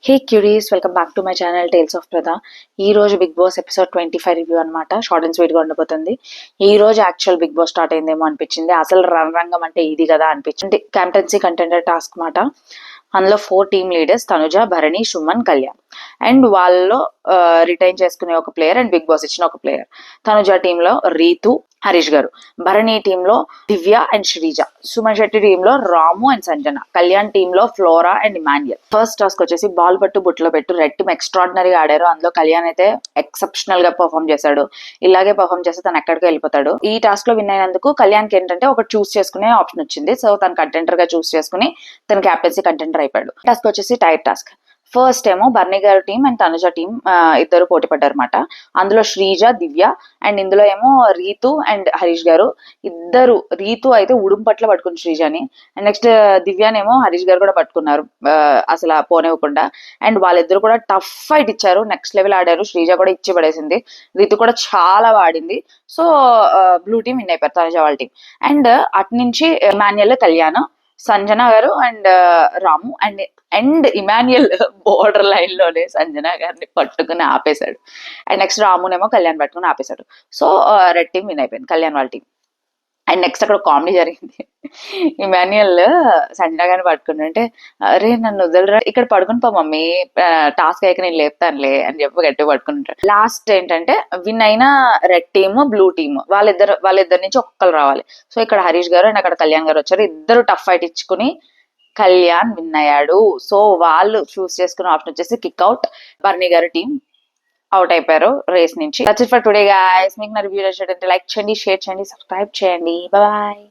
Hey curies, welcome back to my channel tales of Prada. ఈ రోజు Bigg Boss episode 25 review అనమాట. Short and sweet గా ఉండబోతుంది. ఈ రోజు యాక్చువల్ బిగ్ బాస్ స్టార్ట్ అయిందేమో అనిపించింది. అసలు రంగం అంటే ఇది కదా అనిపించింది. క్యాప్టెన్సీ కంటెండర్ టాస్క్ మాట. అందులో 4 team leaders Tanuja, Bharani, Suman, Kalyan. And వాళ్ళలో రిటైన్ చేసుకునే ఒక ప్లేయర్ అండ్ బిగ్ బాస్ ఇచ్చిన ఒక ప్లేయర్. తనుజ టీంలో రీతు, హరీష్ గారు. భరణి టీంలో దివ్య అండ్ శ్రీజ. సుమన్ శెట్టి టీంలో రాము అండ్ సంజన. కళ్యాణ్ టీంలో flora and Emmanuel. First task వచ్చేసి బాల్ పట్టు బుట్టలో పెట్టు. రెడ్ టీమ్ ఎక్స్ట్రాడినరీగా ఆడారు. అందులో కళ్యాణ్ అయితే ఎక్సెప్షనల్ గా పర్ఫామ్ చేశాడు. ఇలాగే పర్ఫామ్ చేస్తే తను ఎక్కడికి వెళ్ళిపోతాడు. ఈ టాస్క్ లో విన్ అయినందుకు కళ్యాణ్ కి ఏంటంటే ఒక చూస్ చేసుకునే ఆప్షన్ వచ్చింది. సో తను కంటెంటర్ గా చూస్ చేసుకుని తన క్యాప్టెన్సీ కంటెంటర్ అయిపోయాడు. టాస్క్ వచ్చేసి టైర్ టాస్క్. ఫస్ట్ ఏమో బర్నీ గారు టీం అండ్ తనుజ టీం ఇద్దరు పోటీ పడ్డారన్నమాట. అందులో శ్రీజ, దివ్య అండ్ ఇందులో ఏమో రీతు అండ్ హరీష్ గారు ఇద్దరు. రీతు అయితే ఉడుం పట్ల పట్టుకుంది శ్రీజని. అండ్ నెక్స్ట్ దివ్యానేమో హరీష్ గారు కూడా పట్టుకున్నారు అసలు పోనివ్వకుండా. అండ్ వాళ్ళిద్దరు కూడా టఫ్ ఫైట్ ఇచ్చారు. నెక్స్ట్ లెవెల్ ఆడారు. శ్రీజ కూడా ఇచ్చి పడేసింది. రీతు కూడా చాలా వాడింది. సో బ్లూ టీం విన్ అయిపోయారు, తనుజ వాళ్ళ టీం. అండ్ అటు నుంచి ఇమాన్యుయల్, కళ్యాణ్, సంజన గారు and Ramu and Emmanuel border line లోనే సంజన గారిని పట్టుకుని ఆపేశాడు. అండ్ నెక్స్ట్ రామునేమో కళ్యాణ్ పట్టుకుని ఆపేశాడు. సో రెడ్ టీం విన్ అయిపోయింది, కళ్యాణ్ వాళ్ళ టీం. అండ్ నెక్స్ట్ అక్కడ కామెడీ జరిగింది. ఇమాన్యుయల్ సంజన గారిని పట్టుకుంటుంటే, అరే నన్ను వదలరా, ఇక్కడ పడుకుని పో మమ్మీ, టాస్క్ అయ్యాక నేను లేపుతానులే అని చెప్పి గట్టిగా పట్టుకుంటాడు. లాస్ట్ ఏంటంటే విన్ అయిన రెడ్ టీమ్, బ్లూ టీమ్ వాళ్ళిద్దరి నుంచి ఒక్కరు రావాలి. సో ఇక్కడ హరీష్ గారు అండ్ అక్కడ కళ్యాణ్ గారు వచ్చారు. ఇద్దరు టఫ్ ఫైట్ ఇచ్చుకుని కళ్యాణ్ విన్ అయ్యాడు. సో వాళ్ళు చూస్ చేసుకున్న ఆప్షన్ వచ్చేసి కిక్ అవుట్. బర్నీ గారు టీం అవుట్ అయిపోయారు రేస్ నుంచి. That's it for today guys. మీకు నా రివ్యూ నచ్చినట్లయితే లైక్ చేయండి, షేర్ చేయండి, సబ్స్క్రైబ్ చేయండి. బాయ్.